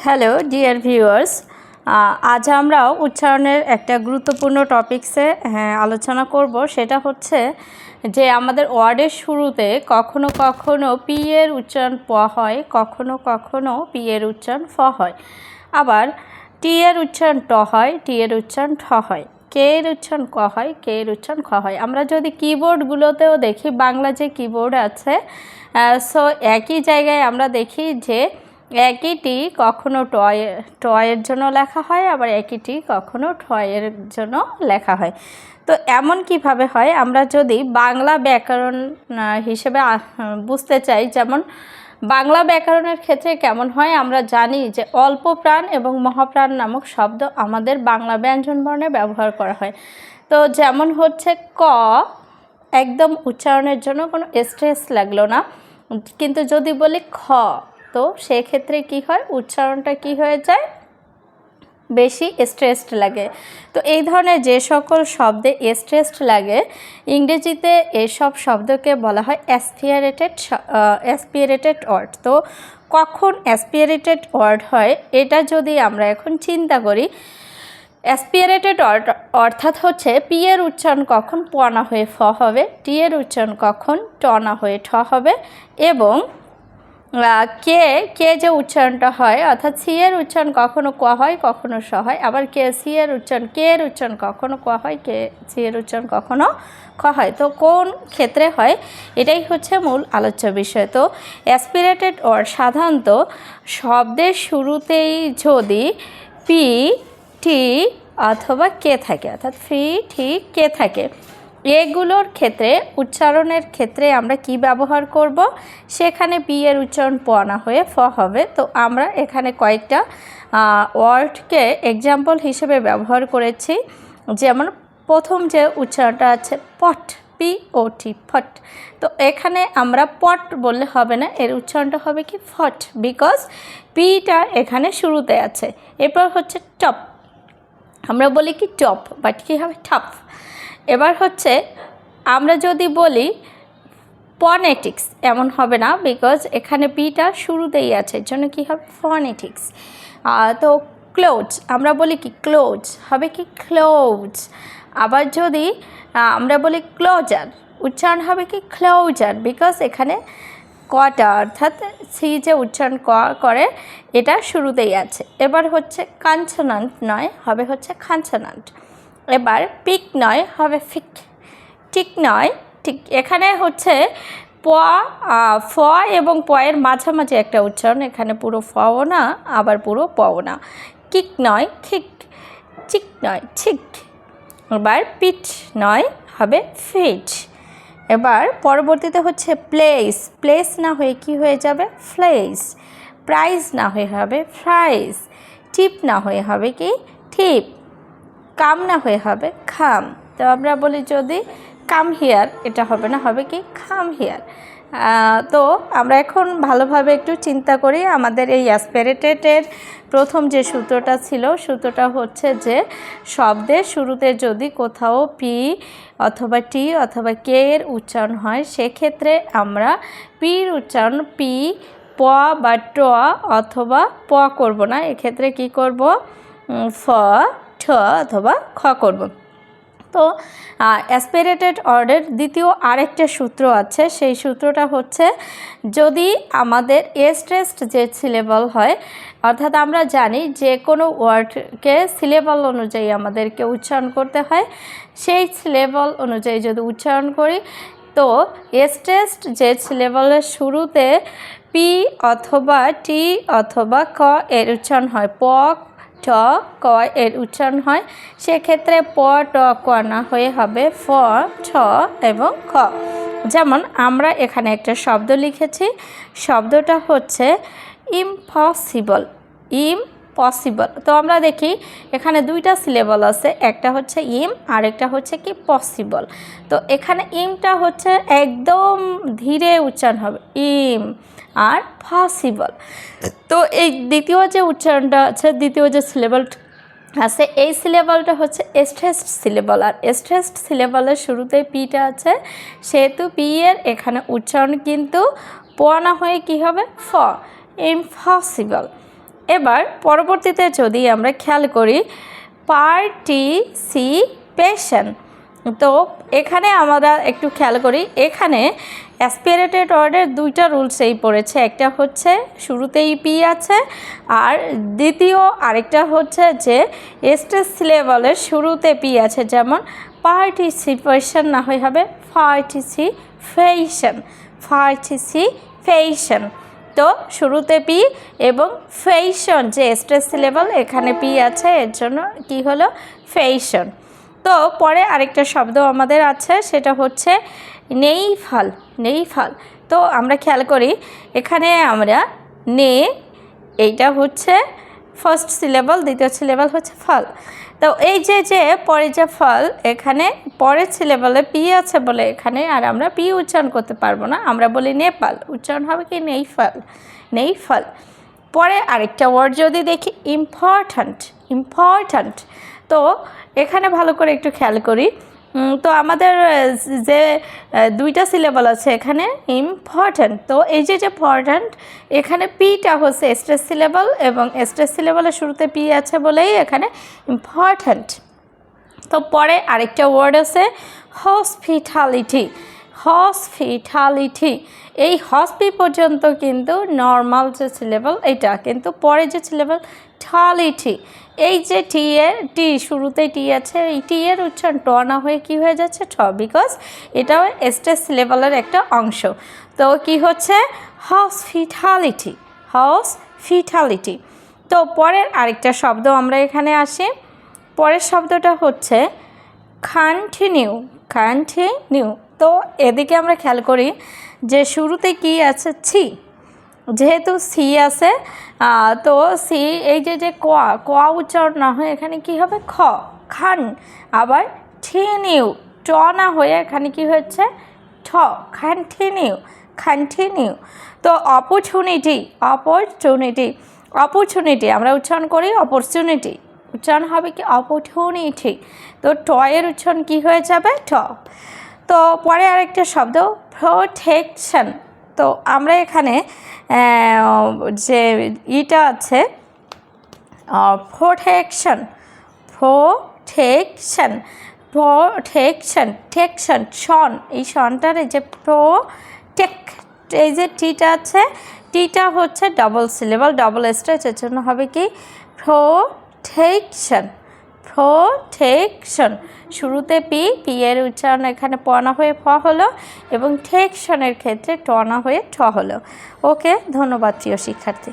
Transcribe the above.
Hello dear viewers, আজ আমরা উচ্চারণের একটা গুরুত্বপূর্ণ টপিকসে আলোচনা করব। সেটা হচ্ছে যে আমাদের ওয়ার্ডের শুরুতে কখনো কখনো পি এর উচ্চারণ প হয়, কখনো কখনো পি এর উচ্চারণ ফ হয়, আবার টি এর উচ্চারণ ট হয়, টি এর উচ্চারণ ঠ হয়, কে এর উচ্চারণ ক হয়, কে এর উচ্চারণ খ হয়। আমরা যদি কিবোর্ডগুলোতেও দেখি, বাংলা যে কিবোর্ড আছে, সো একই জায়গায় আমরা দেখি যে একইটি কখনো টয়ের জন্য লেখা হয়, আবার একইটি কখনো ঠয়ের জন্য লেখা হয়। তো এমন কিভাবে হয়, আমরা যদি বাংলা ব্যাকরণ হিসেবে বুঝতে চাই, যেমন বাংলা ব্যাকরণের ক্ষেত্রে কেমন হয়, আমরা জানি যে অল্প প্রাণ এবং মহাপ্রাণ নামক শব্দ আমাদের বাংলা ব্যঞ্জনবর্ণে ব্যবহার করা হয়। তো যেমন হচ্ছে ক, একদম উচ্চারণের জন্য কোনো স্ট্রেস লাগলো না, কিন্তু যদি বলি খ, তো সেক্ষেত্রে কি হয়, উচ্চারণটা কি হয়ে যায়, বেশি স্ট্রেসড লাগে। তো এই ধরনের যে সকল শব্দে স্ট্রেসড লাগে, ইংরেজিতে এসব শব্দকে বলা হয় অ্যাসপিরেটেড ওয়ার্ড। তো কখন অ্যাসপিরেটেড ওয়ার্ড হয়, এটা যদি আমরা এখন চিন্তা করি, অ্যাসপিরেটেড ওয়ার্ড অর্থাৎ হচ্ছে পি এর উচ্চারণ কখন প না হয়ে ফ হবে, টি এর উচ্চারণ কখন ট না হয়ে ঠ হবে, এবং কে যে উচ্চারণটা হয়, অর্থাৎ সি এর উচ্চারণ কখনো ক হয়, কখনো স হয়, আবার কে এর উচ্চারণ কখনো ক হয়, কে সি এর উচ্চারণ কখনো খ হয়। তো কোন ক্ষেত্রে হয়, এটাই হচ্ছে মূল আলোচ্য বিষয়। তো অ্যাসপিরেটেড ওয়ার্ড সাধারণত শব্দের শুরুতেই যদি পি, টি অথবা কে থাকে, অর্থাৎ ফি, টি, কে থাকে, এগুলোর ক্ষেত্রে উচ্চারণের ক্ষেত্রে আমরা কি ব্যবহার করব, সেখানে পি এর উচ্চারণ প না হয়ে ফ হবে। তো আমরা এখানে কয়েকটা ওয়ার্ডকে এক্সাম্পল হিসেবে ব্যবহার করেছি। যেমন প্রথম যে উচ্চারণটা আছে পট, পি ও টি, ফট। তো এখানে আমরা পট বললে হবে না, এর উচ্চারণটা হবে কি ফট, বিকজ পিটা এখানে শুরুতে আছে। এরপর হচ্ছে টপ, আমরা বলি কি টপ, বাট কী হবে, টপ। এবার হচ্ছে আমরা যদি বলি ফনেটিক্স, এমন হবে না, বিকজ এখানে পিটা শুরুতেই আছে, এর জন্য কী হবে, ফনেটিক্স। তো ক্লোজ, আমরা বলি কি ক্লোজ, হবে কি ক্লোজ। আবার যদি আমরা বলি ক্লোজার, উচ্চারণ হবে কি ক্লোজার, বিকজ এখানে কটা অর্থাৎ সি যে উচ্চারণ করে এটা শুরুতেই আছে। এবার হচ্ছে কনসোনান্ট নয়, হবে হচ্ছে কনসোনান্ট। এবার পিক নয়, হবে ফিক। ঠিক নয়, ঠিক এখানে হচ্ছে প, ফ এবং প এর মাঝামাঝি একটা উচ্চারণ, এখানে পুরো ফও না আবার পুরো পও না। কিক নয়, খিক। চিক নয়, ঠিক। এবার পিট নয়, হবে ফিট। এবার পরবর্তীতে হচ্ছে প্লেস, প্লেস না হয়ে কি হয়ে যাবে, ফ্লেস। প্রাইজ না হয়ে হবে ফ্রাইজ। টিপ না হয়ে হবে কি টিপ। কাম না হয়ে হবে খাম। তো আমরা বলি যদি কাম হিয়ার, এটা হবে না, হবে কি খাম হিয়ার। তো আমরা এখন ভালোভাবে একটু চিন্তা করি, আমাদের এই অ্যাসপিরেটেডের প্রথম যে সূত্রটা ছিল, সূত্রটা হচ্ছে যে শব্দের শুরুতে যদি কোথাও পি অথবা টি অথবা কে এর উচ্চারণ হয়, সেক্ষেত্রে আমরা পির উচ্চারণ পি, প বা ট অথবা প করব না, এক্ষেত্রে কি করব, ফ, ঠ অথবা খ করব। তো অ্যাসপিরেটেড ওয়ার্ডের দ্বিতীয় আরেকটা সূত্র আছে, সেই সূত্রটা হচ্ছে যদি আমাদের স্ট্রেসড যে সিলেবল হয়, অর্থাৎ আমরা জানি যে কোনো ওয়ার্ডকে সিলেবল অনুযায়ী আমাদেরকে উচ্চারণ করতে হয়, সেই সিলেবল অনুযায়ী যদি উচ্চারণ করি, তো স্ট্রেসড যে সিলেবলের শুরুতে পি অথবা টি অথবা ক এর উচ্চারণ হয়, প, ট, ক এর উচ্চারণ হয়, সেক্ষেত্রে প, ট, ক না হয়ে হবে ফ, ঠ এবং খ। যেমন আমরা এখানে একটা শব্দ লিখেছি, শব্দটা হচ্ছে ইম্পসিবল, ইম্পসিবল। তো আমরা দেখি এখানে দুইটা সিলেবল আছে, একটা হচ্ছে ইম আর একটা হচ্ছে কি পসিবল। তো এখানে ইমটা হচ্ছে একদম ধীরে উচ্চারণ হবে, ইম, আর পসিবল। তো এই দ্বিতীয় যে উচ্চারণটা আছে, দ্বিতীয় যে সিলেবল আছে, এই সিলেবলটা হচ্ছে স্ট্রেসড সিলেবল, আর স্ট্রেসড সিলেবলের শুরুতে পিটা আছে, সেহেতু পি এর এখানে উচ্চারণ কিন্তু প না হয়ে কি হবে, ফ, ইম্পসিবল। এবার পরবর্তীতে যদি আমরা খেয়াল করি পার্টিসিপেশন, তো এখানে আমরা একটু খেয়াল করি, এখানে অ্যাসপিরেটেড ওয়ার্ডের দুইটা রুলসেই পড়েছে, একটা হচ্ছে শুরুতেই পি আছে, আর দ্বিতীয় আরেকটা হচ্ছে যে স্টেজ সিলেবলের শুরুতে পি আছে, যেমন পার্টিসিপেশন না হয়ে হবে পার্টিসিপেশন, পার্টিসিপেশন। তো শুরুতে পি এবং ফেশন যে স্টেজ সিলেবল এখানে পি আছে, এর জন্য কি হলো ফেশন। তো পরে আরেকটা শব্দ আমাদের আছে, সেটা হচ্ছে নেইফাল, নেইফাল। তো আমরা খেয়াল করি এখানে আমরা নে, এইটা হচ্ছে ফার্স্ট সিলেবল, দ্বিতীয় সিলেবল হচ্ছে ফল। তো এই যে পরে যে ফল, এখানে পরের সিলেবলে পি আছে বলে এখানে আর আমরা পি উচ্চারণ করতে পারবো না, আমরা বলি নেপাল, উচ্চারণ হবে কি নেইফাল, নেইফাল। পরে আরেকটা ওয়ার্ড যদি দেখি ইম্পর্ট্যান্ট, ইম্পর্ট্যান্ট। তো এখানে ভালো করে একটু খেয়াল করি, তো আমাদের যে দুইটা সিলেবল আছে এখানে ইম্পর্ট্যান্ট, তো এই যে ইম্পর্ট্যান্ট এখানে পিটা হচ্ছে স্ট্রেস সিলেবল এবং স্ট্রেস সিলেবলের শুরুতে পি আছে বলেই এখানে ইম্পর্ট্যান্ট। তো পরে আরেকটা ওয়ার্ড আছে হসপিটালিটি, হসপিটালিটি। এই হসপি পর্যন্ত কিন্তু নর্মাল যে সিলেবল এটা, কিন্তু পরে যে সিলেবল ঠালিটি, এই যে টি শুরুতেই টি আছে, এই টি এর উচ্চারণ ট না হয়ে কী হয়ে যাচ্ছে ঠ, বিকজ এটাও স্টেজ সিলেবলের একটা অংশ। তো কি হচ্ছে হসপিটালিটি, হসপিটালিটি। তো পরের আরেকটা শব্দ আমরা এখানে আসি, পরের শব্দটা হচ্ছে কন্টিনিউ, কন্টিনিউ। তো এদিকে আমরা খেয়াল করি যে শুরুতে কি আছে ছি, যেহেতু সি আছে, তো সি এই যে ক উচ্চারণ না হয়ে এখানে কি হবে খ, খান। আবার ঠিনিউ, ট না হয়ে এখানে কি হচ্ছে ঠ, কন্টিনিউ, কন্টিনিউ। তো অপরচুনিটি, অপরচুনিটি, অপরচুনিটি আমরা উচ্চারণ করি অপরচুনিটি, উচ্চারণ হবে কি অপরচুনিটি। তো ট এর উচ্চারণ কি হয়ে যাবে ঠ। তো পরে আরেকটা শব্দ প্রোটেকশন। তো আমরা এখানে যে ইটা আছে প্রোটেকশন, প্রোটেকশন, প্রোটেকশন, টেকশন, শন, এই শনটার এই যে প্রোটেক, এই যে টিটা আছে, টিটা হচ্ছে ডবল সিলেবল, ডবল স্ট্রেচ, এর জন্য হবে কি প্রোটেকশন, প্রোটেকশন। শুরুতে পি, পি এর উচ্চারণ এখানে প না হয়ে ফ হলো এবং টেকশনের ক্ষেত্রে ট না হয়ে ঠ হলো। ওকে, ধন্যবাদ প্রিয় শিক্ষার্থী।